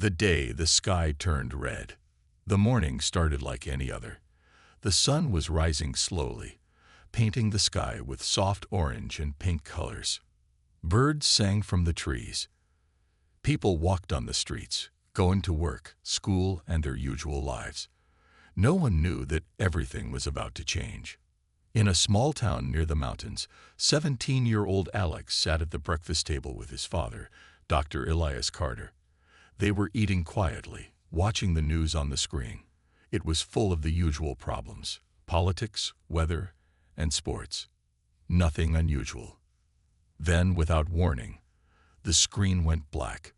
The day the sky turned red. The morning started like any other. The sun was rising slowly, painting the sky with soft orange and pink colors. Birds sang from the trees. People walked on the streets, going to work, school, and their usual lives. No one knew that everything was about to change. In a small town near the mountains, 17-year-old Alex sat at the breakfast table with his father, Dr. Elias Carter. They were eating quietly, watching the news on the screen. It was full of the usual problems: politics, weather, and sports. Nothing unusual. Then, without warning, the screen went black.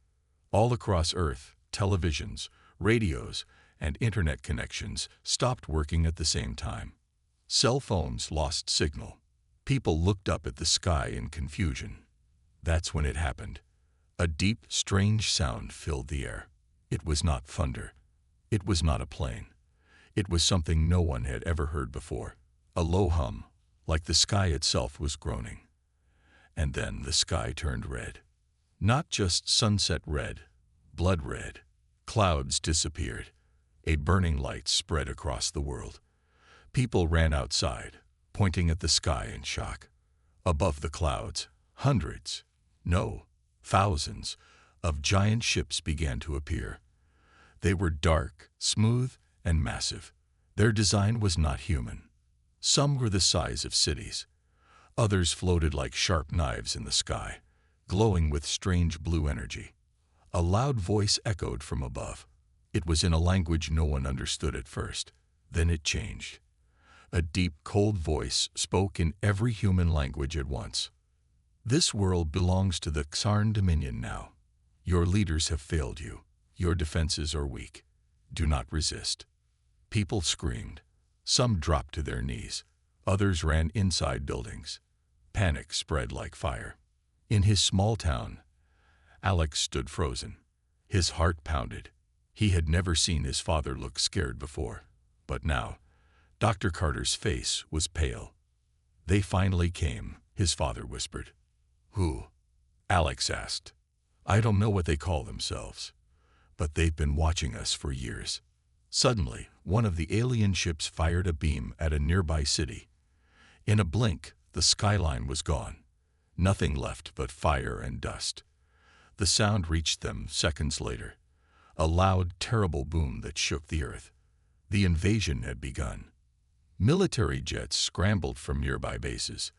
All across Earth, televisions, radios, and internet connections stopped working at the same time. Cell phones lost signal. People looked up at the sky in confusion. That's when it happened. A deep, strange sound filled the air. It was not thunder. It was not a plane. It was something no one had ever heard before. A low hum, like the sky itself was groaning. And then the sky turned red. Not just sunset red, blood red. Clouds disappeared. A burning light spread across the world. People ran outside, pointing at the sky in shock. Above the clouds, hundreds, no, thousands, of giant ships began to appear. They were dark, smooth, and massive. Their design was not human. Some were the size of cities. Others floated like sharp knives in the sky, glowing with strange blue energy. A loud voice echoed from above. It was in a language no one understood at first. Then it changed. A deep, cold voice spoke in every human language at once. This world belongs to the Xarn Dominion now. Your leaders have failed you. Your defenses are weak. Do not resist. People screamed. Some dropped to their knees. Others ran inside buildings. Panic spread like fire. In his small town, Alex stood frozen. His heart pounded. He had never seen his father look scared before. But now, Dr. Carter's face was pale. They finally came, his father whispered. Who? Alex asked. I don't know what they call themselves, but they've been watching us for years. Suddenly, one of the alien ships fired a beam at a nearby city. In a blink, the skyline was gone. Nothing left but fire and dust. The sound reached them seconds later. A loud, terrible boom that shook the earth. The invasion had begun. Military jets scrambled from nearby bases.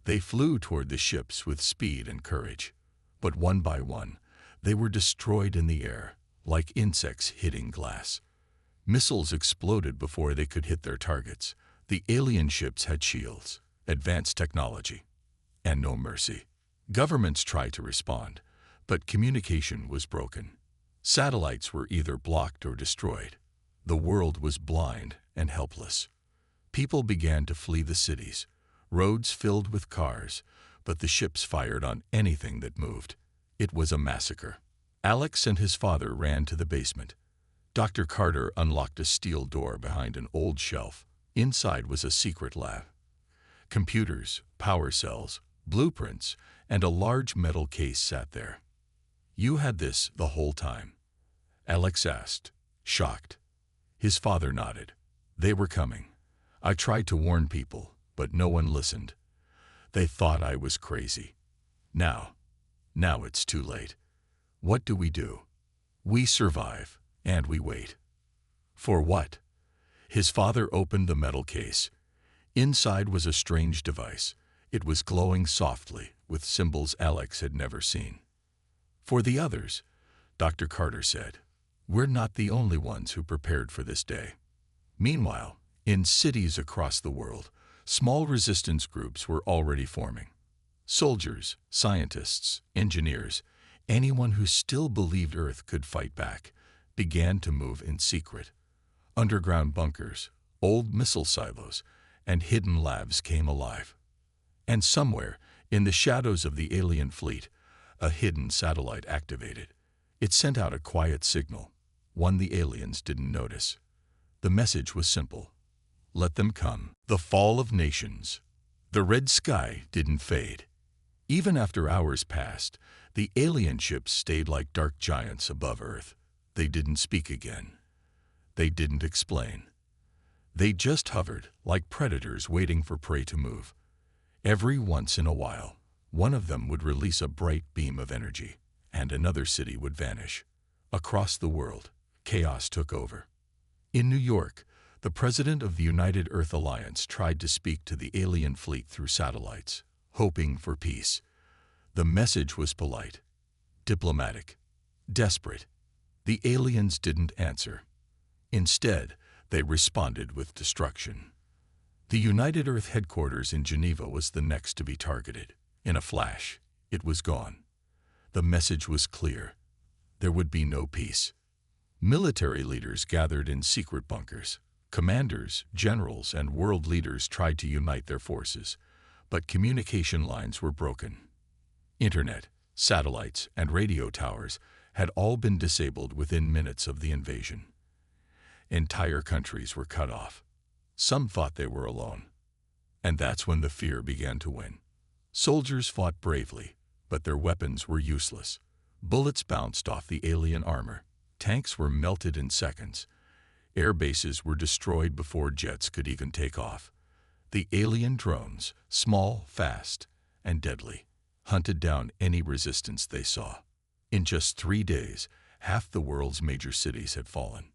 They flew toward the ships with speed and courage. But one by one, they were destroyed in the air, like insects hitting glass. Missiles exploded before they could hit their targets. The alien ships had shields, advanced technology, and no mercy. Governments tried to respond, but communication was broken. Satellites were either blocked or destroyed. The world was blind and helpless. People began to flee the cities, roads filled with cars, but the ships fired on anything that moved. It was a massacre. Alex and his father ran to the basement. Dr. Carter unlocked a steel door behind an old shelf. Inside was a secret lab. Computers, power cells, blueprints, and a large metal case sat there. You had this the whole time? Alex asked, shocked. His father nodded. They were coming. I tried to warn people, but no one listened. They thought I was crazy. Now it's too late. What do? We survive, and we wait. For what? His father opened the metal case. Inside was a strange device. It was glowing softly, with symbols Alex had never seen. For the others, Dr. Carter said, we're not the only ones who prepared for this day. Meanwhile, in cities across the world, small resistance groups were already forming. Soldiers, scientists, engineers, anyone who still believed Earth could fight back, began to move in secret. Underground bunkers, old missile silos, and hidden labs came alive. And somewhere, in the shadows of the alien fleet, a hidden satellite activated. It sent out a quiet signal, one the aliens didn't notice. The message was simple. Let them come. The fall of nations. The red sky didn't fade. Even after hours passed, the alien ships stayed like dark giants above Earth. They didn't speak again. They didn't explain. They just hovered, like predators waiting for prey to move. Every once in a while, one of them would release a bright beam of energy, and another city would vanish. Across the world, chaos took over. In New York, the president of the United Earth Alliance tried to speak to the alien fleet through satellites, hoping for peace. The message was polite, diplomatic, desperate. The aliens didn't answer. Instead, they responded with destruction. The United Earth headquarters in Geneva was the next to be targeted. In a flash, it was gone. The message was clear. There would be no peace. Military leaders gathered in secret bunkers. Commanders, generals, and world leaders tried to unite their forces, but communication lines were broken. Internet, satellites, and radio towers had all been disabled within minutes of the invasion. Entire countries were cut off. Some thought they were alone. And that's when the fear began to win. Soldiers fought bravely, but their weapons were useless. Bullets bounced off the alien armor. Tanks were melted in seconds. Air bases were destroyed before jets could even take off. The alien drones, small, fast, and deadly, hunted down any resistance they saw. In just 3 days, half the world's major cities had fallen.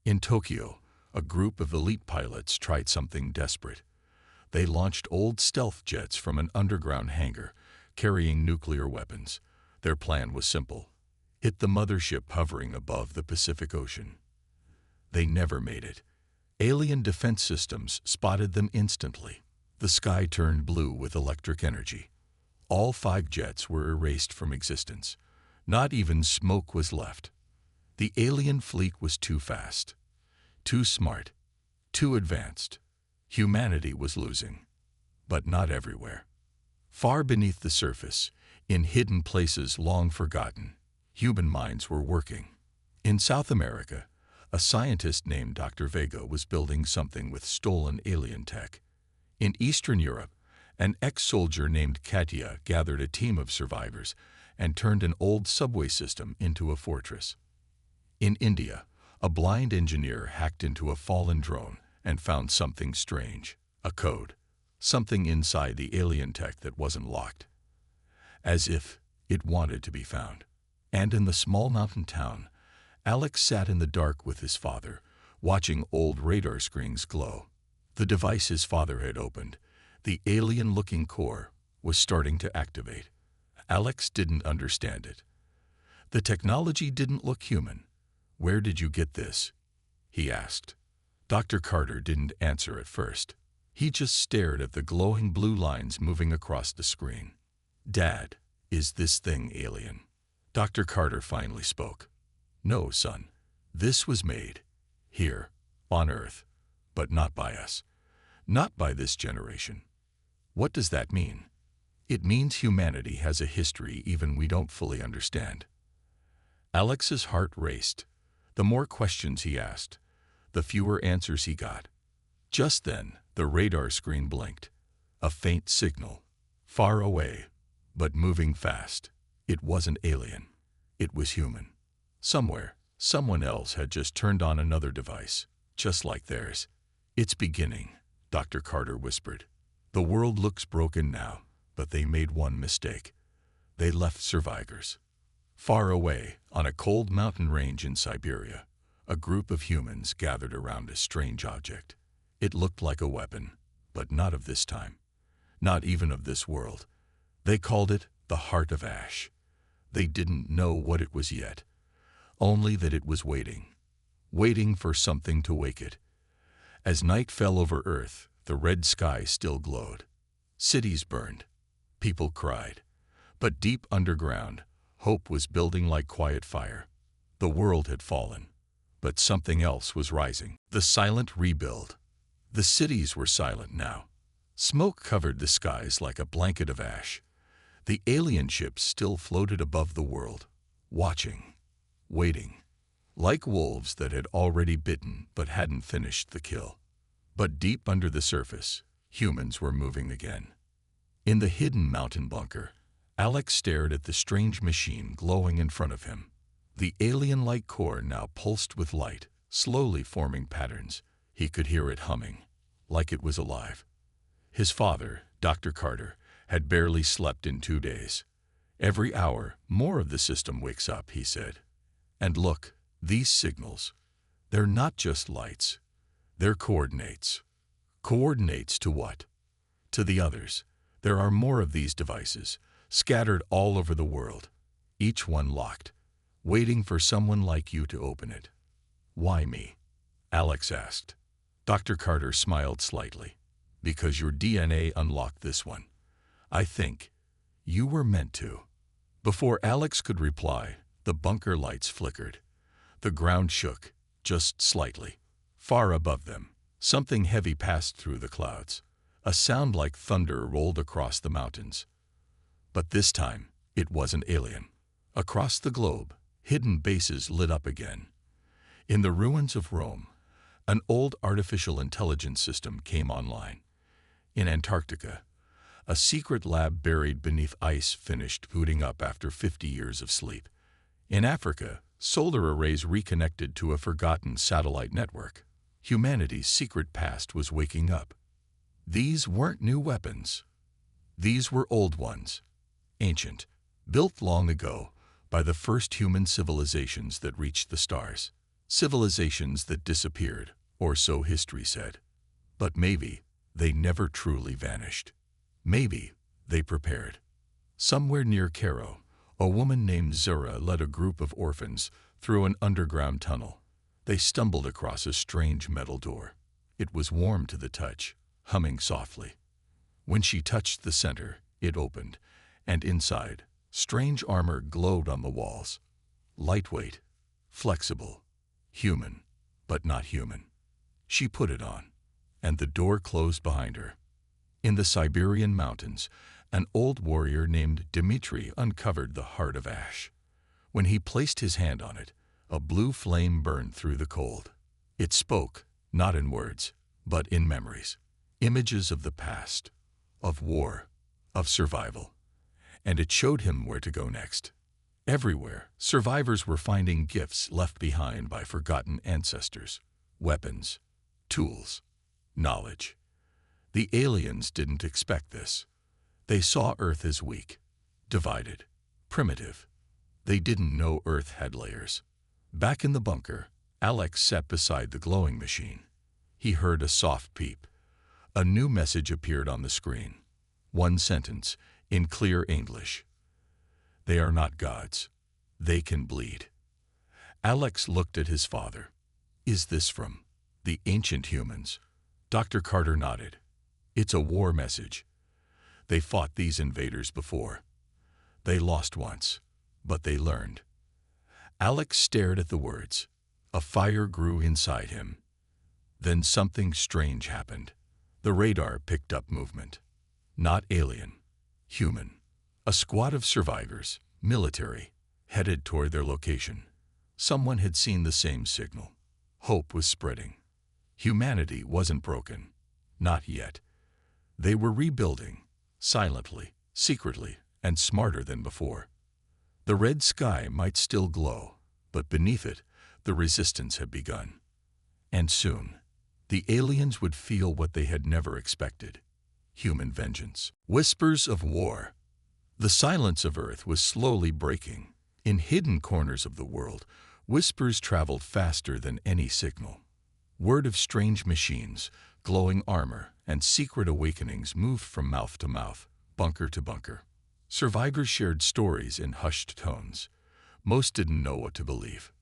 In Tokyo, a group of elite pilots tried something desperate. They launched old stealth jets from an underground hangar, carrying nuclear weapons. Their plan was simple: hit the mothership hovering above the Pacific Ocean. They never made it. Alien defense systems spotted them instantly. The sky turned blue with electric energy. All 5 jets were erased from existence. Not even smoke was left. The alien fleet was too fast, too smart, too advanced. Humanity was losing, but not everywhere. Far beneath the surface, in hidden places long forgotten, human minds were working. In South America, a scientist named Dr. Vega was building something with stolen alien tech. In Eastern Europe, an ex-soldier named Katya gathered a team of survivors and turned an old subway system into a fortress. In India, a blind engineer hacked into a fallen drone and found something strange, a code, something inside the alien tech that wasn't locked, as if it wanted to be found. And in the small mountain town, Alex sat in the dark with his father, watching old radar screens glow. The device his father had opened, the alien-looking core, was starting to activate. Alex didn't understand it. The technology didn't look human. "Where did you get this?" he asked. Dr. Carter didn't answer at first. He just stared at the glowing blue lines moving across the screen. "Dad, is this thing alien?" Dr. Carter finally spoke. "No, son. This was made here, on Earth, but not by us. Not by this generation." "What does that mean?" "It means humanity has a history even we don't fully understand." Alex's heart raced. The more questions he asked, the fewer answers he got. Just then, the radar screen blinked. A faint signal. Far away, but moving fast. It wasn't alien. It was human. Somewhere, someone else had just turned on another device, just like theirs. "It's beginning," Dr. Carter whispered. "The world looks broken now, but they made one mistake. They left survivors." Far away, on a cold mountain range in Siberia, a group of humans gathered around a strange object. It looked like a weapon, but not of this time. Not even of this world. They called it the Heart of Ash. They didn't know what it was yet, only that it was waiting. Waiting for something to wake it. As night fell over Earth, the red sky still glowed. Cities burned. People cried. But deep underground, hope was building like quiet fire. The world had fallen, but something else was rising. The silent rebuild. The cities were silent now. Smoke covered the skies like a blanket of ash. The alien ships still floated above the world, watching, waiting, like wolves that had already bitten but hadn't finished the kill. But deep under the surface, humans were moving again. In the hidden mountain bunker, Alex stared at the strange machine glowing in front of him. The alien-like core now pulsed with light, slowly forming patterns. He could hear it humming, like it was alive. His father, Dr. Carter, had barely slept in 2 days. Every hour, more of the system wakes up, he said. And look, these signals, they're not just lights. They're coordinates. Coordinates to what? To the others. There are more of these devices, scattered all over the world, each one locked, waiting for someone like you to open it. Why me? Alex asked. Dr. Carter smiled slightly. Because your DNA unlocked this one. I think you were meant to. Before Alex could reply, the bunker lights flickered. The ground shook, just slightly. Far above them, something heavy passed through the clouds. A sound like thunder rolled across the mountains. But this time, it wasn't alien. Across the globe, hidden bases lit up again. In the ruins of Rome, an old artificial intelligence system came online. In Antarctica, a secret lab buried beneath ice finished booting up after 50 years of sleep. In Africa, solar arrays reconnected to a forgotten satellite network. Humanity's secret past was waking up. These weren't new weapons. These were old ones, ancient, built long ago by the first human civilizations that reached the stars. Civilizations that disappeared, or so history said. But maybe they never truly vanished. Maybe they prepared. Somewhere near Cairo, a woman named Zura led a group of orphans through an underground tunnel. They stumbled across a strange metal door. It was warm to the touch, humming softly. When she touched the center, it opened, and inside, strange armor glowed on the walls. Lightweight, flexible, human, but not human. She put it on, and the door closed behind her. In the Siberian mountains, an old warrior named Dmitri uncovered the heart of ash. When he placed his hand on it, a blue flame burned through the cold. It spoke, not in words, but in memories. Images of the past, of war, of survival. And it showed him where to go next. Everywhere, survivors were finding gifts left behind by forgotten ancestors. Weapons, tools, knowledge. The aliens didn't expect this. They saw Earth as weak, divided, primitive. They didn't know Earth had layers. Back in the bunker, Alex sat beside the glowing machine. He heard a soft peep. A new message appeared on the screen. One sentence, in clear English. They are not gods. They can bleed. Alex looked at his father. Is this from the ancient humans? Dr. Carter nodded. It's a war message. They fought these invaders before. They lost once, but they learned. Alex stared at the words. A fire grew inside him. Then something strange happened. The radar picked up movement. Not alien, human. A squad of survivors, military, headed toward their location. Someone had seen the same signal. Hope was spreading. Humanity wasn't broken. Not yet. They were rebuilding, silently, secretly, and smarter than before. The red sky might still glow, but beneath it, the resistance had begun. And soon, the aliens would feel what they had never expected. Human vengeance. Whispers of war. The silence of Earth was slowly breaking. In hidden corners of the world, whispers traveled faster than any signal. Word of strange machines, glowing armor, and secret awakenings moved from mouth to mouth, bunker to bunker. Survivors shared stories in hushed tones. Most didn't know what to believe.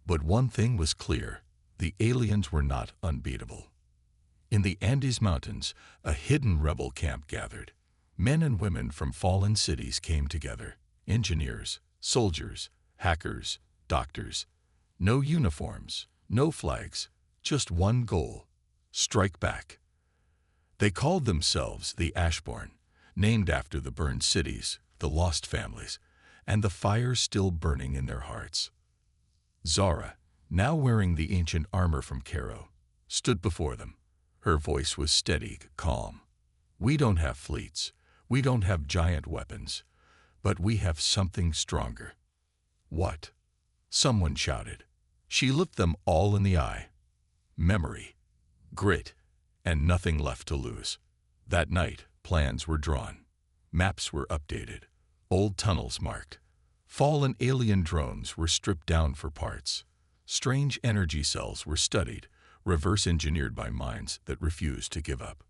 But one thing was clear. The aliens were not unbeatable. In the Andes Mountains, a hidden rebel camp gathered. Men and women from fallen cities came together. Engineers, soldiers, hackers, doctors. No uniforms, no flags, just one goal: strike back. They called themselves the Ashborn, named after the burned cities, the lost families, and the fire still burning in their hearts. Zara, now wearing the ancient armor from Cairo, stood before them. Her voice was steady, calm. We don't have fleets. We don't have giant weapons. But we have something stronger. What? Someone shouted. She looked them all in the eye. Memory, grit, and nothing left to lose. That night, plans were drawn. Maps were updated. Old tunnels marked. Fallen alien drones were stripped down for parts. Strange energy cells were studied, reverse-engineered by minds that refused to give up.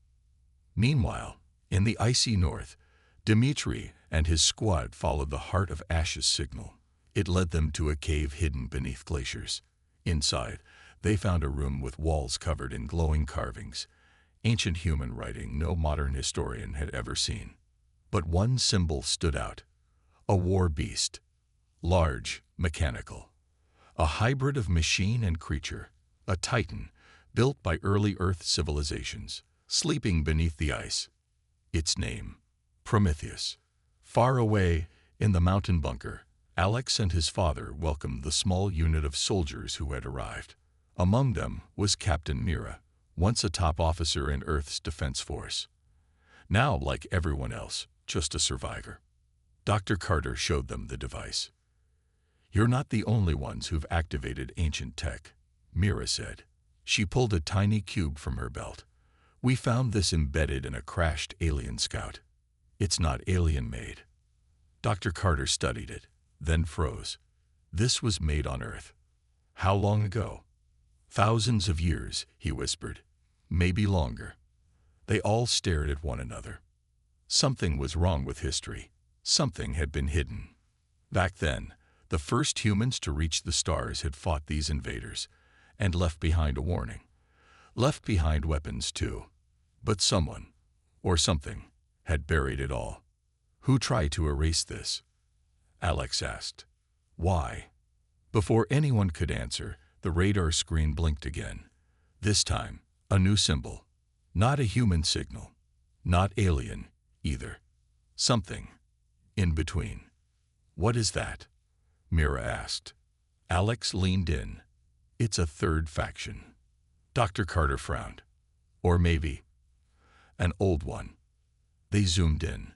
Meanwhile, in the icy north, Dmitri and his squad followed the Heart of Ash's signal. It led them to a cave hidden beneath glaciers. Inside, they found a room with walls covered in glowing carvings, ancient human writing no modern historian had ever seen. But one symbol stood out: a war beast. Large, mechanical. A hybrid of machine and creature. A titan, built by early Earth civilizations, sleeping beneath the ice. Its name, Prometheus. Far away, in the mountain bunker, Alex and his father welcomed the small unit of soldiers who had arrived. Among them was Captain Mira, once a top officer in Earth's defense force. Now, like everyone else, just a survivor. Dr. Carter showed them the device. "You're not the only ones who've activated ancient tech," Mira said. She pulled a tiny cube from her belt. "We found this embedded in a crashed alien scout. It's not alien-made." Dr. Carter studied it, then froze. This was made on Earth. How long ago? "Thousands of years," he whispered. "Maybe longer." They all stared at one another. Something was wrong with history. Something had been hidden. Back then, the first humans to reach the stars had fought these invaders, and left behind a warning. Left behind weapons, too. But someone, or something, had buried it all. Who tried to erase this? Alex asked. Why? Before anyone could answer, the radar screen blinked again. This time, a new symbol. Not a human signal. Not alien, either. Something in between. "What is that?" Mira asked. Alex leaned in. "It's a third faction." Dr. Carter frowned. "Or maybe an old one." They zoomed in.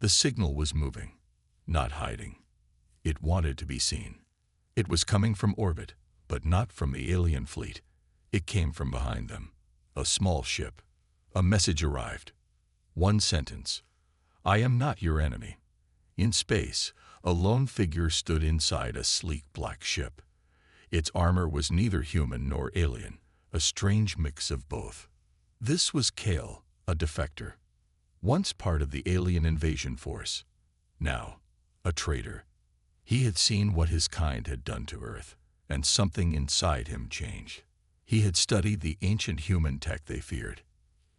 The signal was moving, not hiding. It wanted to be seen. It was coming from orbit, but not from the alien fleet. It came from behind them. A small ship. A message arrived. One sentence. "I am not your enemy." In space, a lone figure stood inside a sleek black ship. Its armor was neither human nor alien, a strange mix of both. This was Kale, a defector. Once part of the alien invasion force. Now, a traitor. He had seen what his kind had done to Earth, and something inside him changed. He had studied the ancient human tech they feared.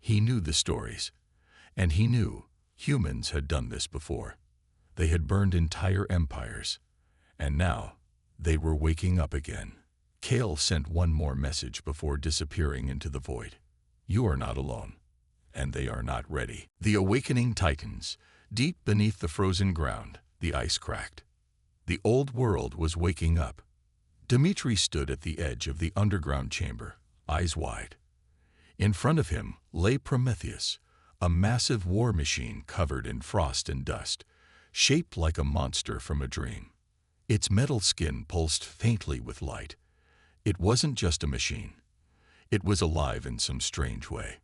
He knew the stories, and he knew humans had done this before. They had burned entire empires, and now they were waking up again. Kale sent one more message before disappearing into the void. "You are not alone, and they are not ready." The awakening titans, deep beneath the frozen ground, the ice cracked. The old world was waking up. Dmitri stood at the edge of the underground chamber, eyes wide. In front of him lay Prometheus, a massive war machine covered in frost and dust, shaped like a monster from a dream. Its metal skin pulsed faintly with light. It wasn't just a machine. It was alive in some strange way.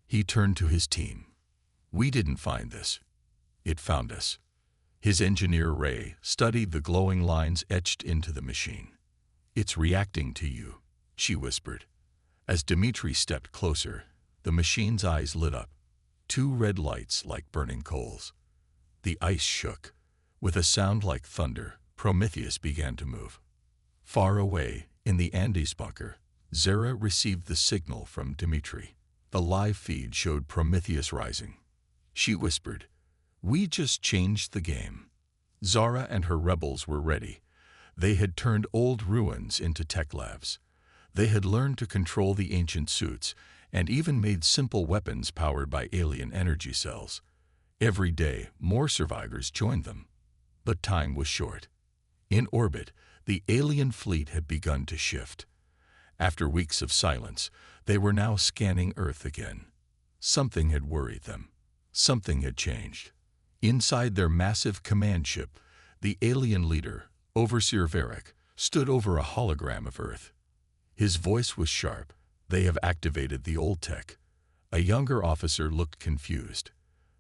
He turned to his team. "We didn't find this. It found us." His engineer Ray studied the glowing lines etched into the machine. "It's reacting to you," she whispered. As Dmitri stepped closer, the machine's eyes lit up. Two red lights like burning coals. The ice shook. With a sound like thunder, Prometheus began to move. Far away, in the Andes bunker, Zara received the signal from Dmitri. The live feed showed Prometheus rising. She whispered, "We just changed the game." Zara and her rebels were ready. They had turned old ruins into tech labs. They had learned to control the ancient suits and even made simple weapons powered by alien energy cells. Every day, more survivors joined them. But time was short. In orbit, the alien fleet had begun to shift. After weeks of silence, they were now scanning Earth again. Something had worried them. Something had changed. Inside their massive command ship, the alien leader, Overseer Varric, stood over a hologram of Earth. His voice was sharp. "They have activated the old tech." A younger officer looked confused.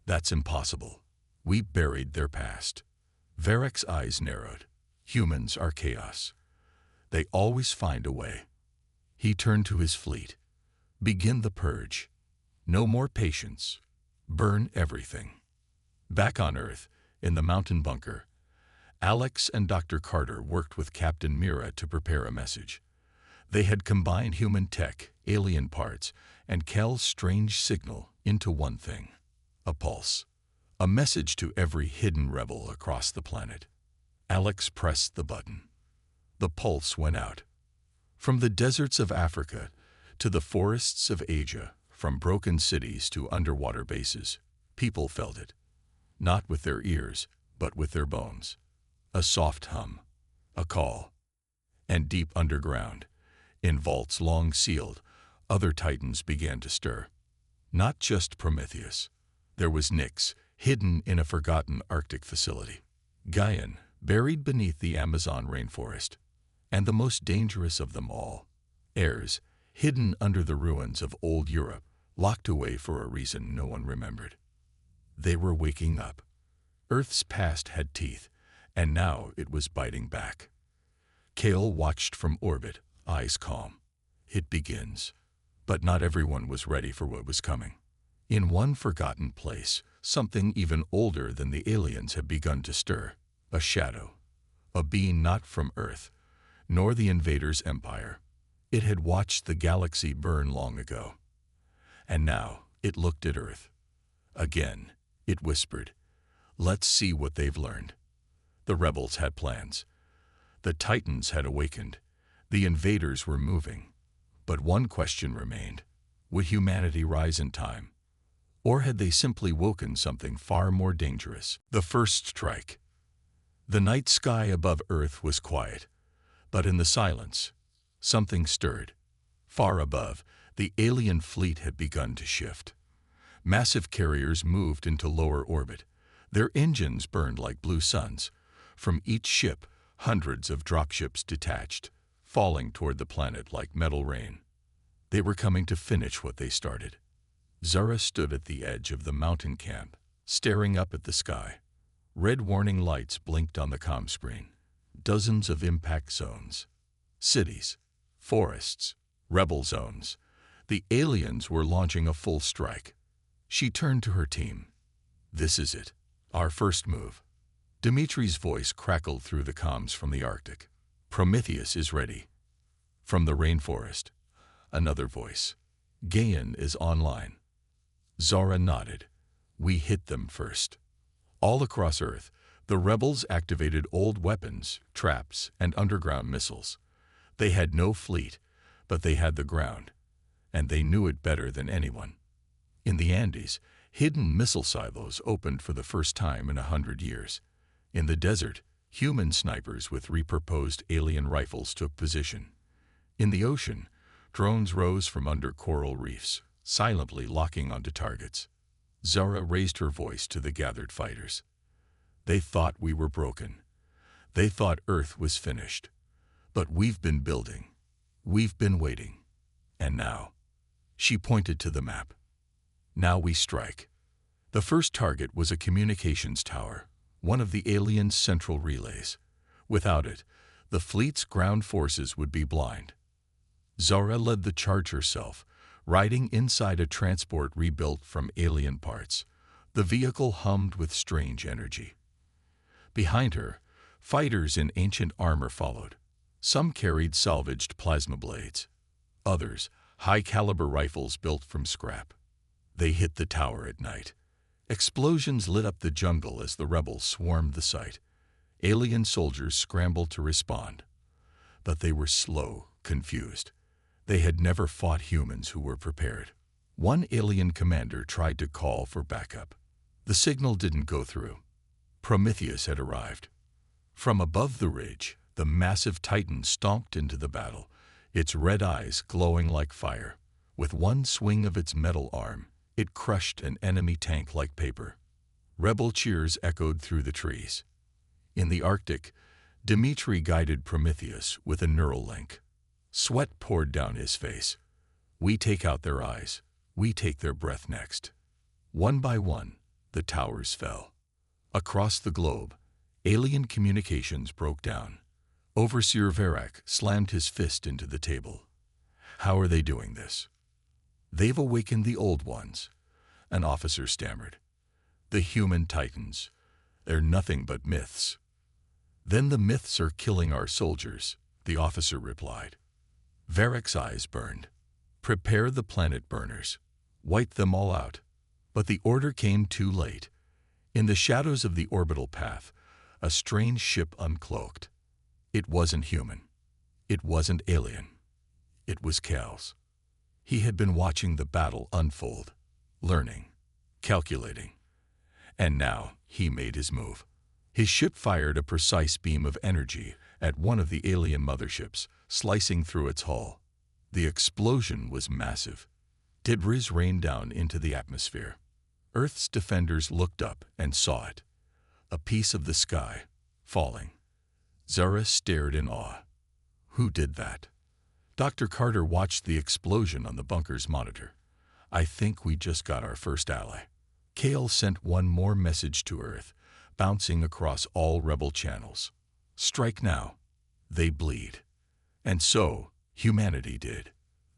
"That's impossible. We buried their past." Varek's eyes narrowed. "Humans are chaos. They always find a way." He turned to his fleet. "Begin the purge. No more patience. Burn everything." Back on Earth, in the mountain bunker, Alex and Dr. Carter worked with Captain Mira to prepare a message. They had combined human tech, alien parts, and Kel's strange signal into one thing: a pulse. A message to every hidden rebel across the planet. Alex pressed the button. The pulse went out. From the deserts of Africa to the forests of Asia, from broken cities to underwater bases, people felt it. Not with their ears, but with their bones. A soft hum. A call. And deep underground, in vaults long sealed, other titans began to stir. Not just Prometheus. There was Nyx, hidden in a forgotten Arctic facility. Gaian, buried beneath the Amazon rainforest. And the most dangerous of them all, Ares, hidden under the ruins of old Europe, locked away for a reason no one remembered. They were waking up. Earth's past had teeth, and now it was biting back. Kale watched from orbit, eyes calm. It begins. But not everyone was ready for what was coming. In one forgotten place, something even older than the aliens had begun to stir. A shadow. A being not from Earth, nor the Invaders' empire. It had watched the galaxy burn long ago. And now it looked at Earth. Again, it whispered, "Let's see what they've learned." The rebels had plans. The Titans had awakened. The Invaders were moving. But one question remained: would humanity rise in time? Or had they simply woken something far more dangerous? The first strike. The night sky above Earth was quiet, but in the silence, something stirred. Far above, the alien fleet had begun to shift. Massive carriers moved into lower orbit. Their engines burned like blue suns. From each ship, hundreds of dropships detached, falling toward the planet like metal rain. They were coming to finish what they started. Zara stood at the edge of the mountain camp, staring up at the sky. Red warning lights blinked on the comm screen. Dozens of impact zones. Cities. Forests. Rebel zones. The aliens were launching a full strike. She turned to her team. "This is it. Our first move." Dimitri's voice crackled through the comms from the Arctic. "Prometheus is ready." From the rainforest, another voice. "Gaian is online." Zara nodded. "We hit them first." All across Earth, the rebels activated old weapons, traps, and underground missiles. They had no fleet, but they had the ground, and they knew it better than anyone. In the Andes, hidden missile silos opened for the first time in 100 years. In the desert, human snipers with repurposed alien rifles took position. In the ocean, drones rose from under coral reefs, silently locking onto targets. Zara raised her voice to the gathered fighters. "They thought we were broken. They thought Earth was finished. But we've been building. We've been waiting. And now," she pointed to the map, "now we strike." The first target was a communications tower, one of the aliens' central relays. Without it, the fleet's ground forces would be blind. Zara led the charge herself, riding inside a transport rebuilt from alien parts. The vehicle hummed with strange energy. Behind her, fighters in ancient armor followed. Some carried salvaged plasma blades. Others, high-caliber rifles built from scrap. They hit the tower at night. Explosions lit up the jungle as the rebels swarmed the site. Alien soldiers scrambled to respond. But they were slow, confused. They had never fought humans who were prepared. One alien commander tried to call for backup. The signal didn't go through. Prometheus had arrived. From above the ridge, the massive Titan stomped into the battle, its red eyes glowing like fire. With one swing of its metal arm, it crushed an enemy tank like paper. Rebel cheers echoed through the trees. In the Arctic, Dmitri guided Prometheus with a neural link. Sweat poured down his face. We take out their eyes. We take their breath next. One by one, the towers fell. Across the globe, alien communications broke down. Overseer Verak slammed his fist into the table. How are they doing this? They've awakened the old ones, an officer stammered. The human titans. They're nothing but myths. Then the myths are killing our soldiers, the officer replied. Verak's eyes burned. Prepare the planet burners. Wipe them all out. But the order came too late. In the shadows of the orbital path, a strange ship uncloaked. It wasn't human. It wasn't alien. It was Cal's. He had been watching the battle unfold, learning, calculating. And now he made his move. His ship fired a precise beam of energy at one of the alien motherships, slicing through its hull. The explosion was massive. Debris rained down into the atmosphere. Earth's defenders looked up and saw it. A piece of the sky, falling. Zara stared in awe. Who did that? Dr. Carter watched the explosion on the bunker's monitor. I think we just got our first ally. Kale sent one more message to Earth, bouncing across all rebel channels. Strike now. They bleed. And so, humanity did.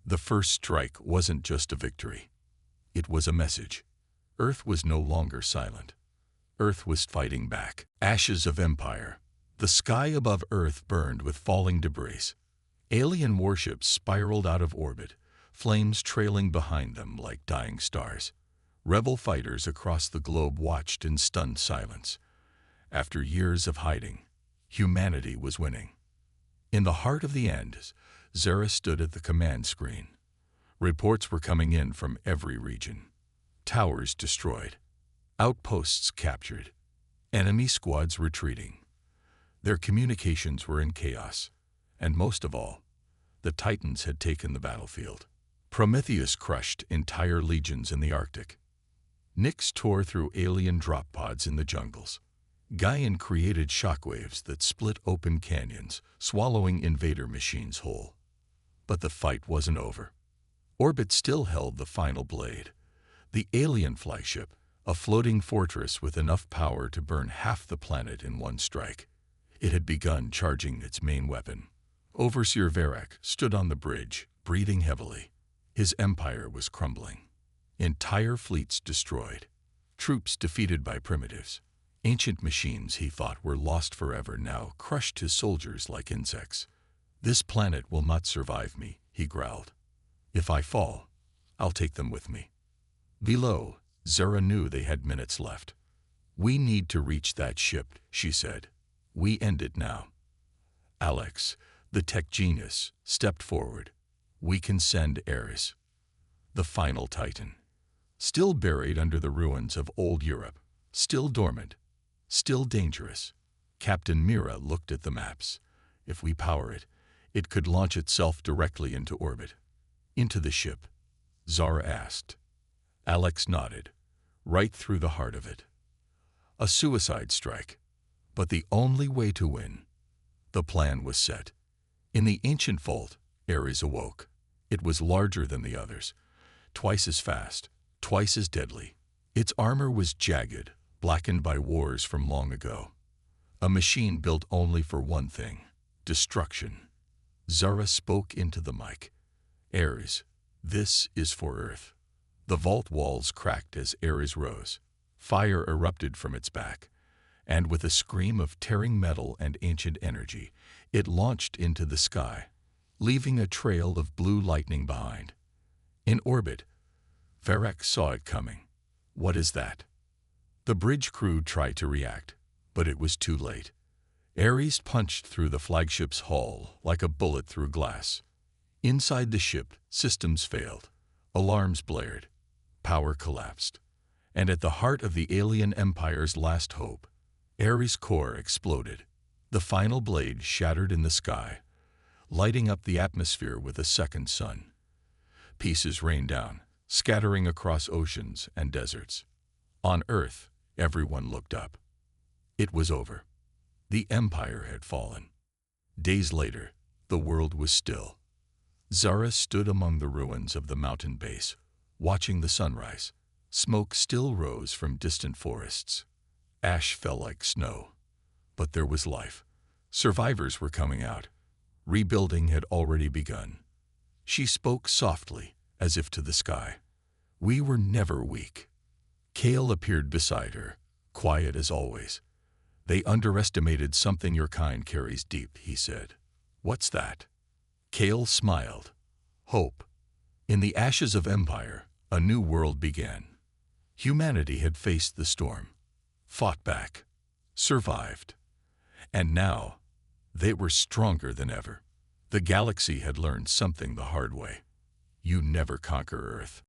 The first strike wasn't just a victory. It was a message. Earth was no longer silent. Earth was fighting back. Ashes of empire. The sky above Earth burned with falling debris. Alien warships spiraled out of orbit, flames trailing behind them like dying stars. Rebel fighters across the globe watched in stunned silence. After years of hiding, humanity was winning. In the heart of the Andes, Zara stood at the command screen. Reports were coming in from every region. Towers destroyed. Outposts captured. Enemy squads retreating. Their communications were in chaos. And most of all, the Titans had taken the battlefield. Prometheus crushed entire legions in the Arctic. Nyx tore through alien drop pods in the jungles. Gaian created shockwaves that split open canyons, swallowing invader machines whole. But the fight wasn't over. Orbit still held the final blade. The alien flagship, a floating fortress with enough power to burn half the planet in one strike. It had begun charging its main weapon. Overseer Verak stood on the bridge, breathing heavily. His empire was crumbling. Entire fleets destroyed. Troops defeated by primitives. Ancient machines he thought were lost forever now crushed his soldiers like insects. This planet will not survive me, he growled. If I fall, I'll take them with me. Below, Zara knew they had minutes left. We need to reach that ship, she said. We end it now. Alex, the tech genius, stepped forward. We can send Ares. The final Titan. Still buried under the ruins of old Europe. Still dormant. Still dangerous. Captain Mira looked at the maps. If we power it, it could launch itself directly into orbit. Into the ship? Zara asked. Alex nodded. Right through the heart of it. A suicide strike. But the only way to win. The plan was set. In the ancient vault, Ares awoke. It was larger than the others. Twice as fast. Twice as deadly. Its armor was jagged, blackened by wars from long ago. A machine built only for one thing. Destruction. Zara spoke into the mic. Ares, this is for Earth. The vault walls cracked as Ares rose. Fire erupted from its back. And with a scream of tearing metal and ancient energy, it launched into the sky, leaving a trail of blue lightning behind. In orbit, Verak saw it coming. What is that? The bridge crew tried to react, but it was too late. Ares punched through the flagship's hull like a bullet through glass. Inside the ship, systems failed. Alarms blared. Power collapsed. And at the heart of the alien empire's last hope, Ares' core exploded. The final blade shattered in the sky, lighting up the atmosphere with a second sun. Pieces rained down, scattering across oceans and deserts. On Earth, everyone looked up. It was over. The Empire had fallen. Days later, the world was still. Zara stood among the ruins of the mountain base, watching the sunrise. Smoke still rose from distant forests. Ash fell like snow. But there was life. Survivors were coming out. Rebuilding had already begun. She spoke softly, as if to the sky. We were never weak. Kale appeared beside her, quiet as always. They underestimated something your kind carries deep, he said. What's that? Kale smiled. Hope. In the ashes of empire, a new world began. Humanity had faced the storm, fought back, survived. And now, they were stronger than ever. The galaxy had learned something the hard way. You never conquer Earth.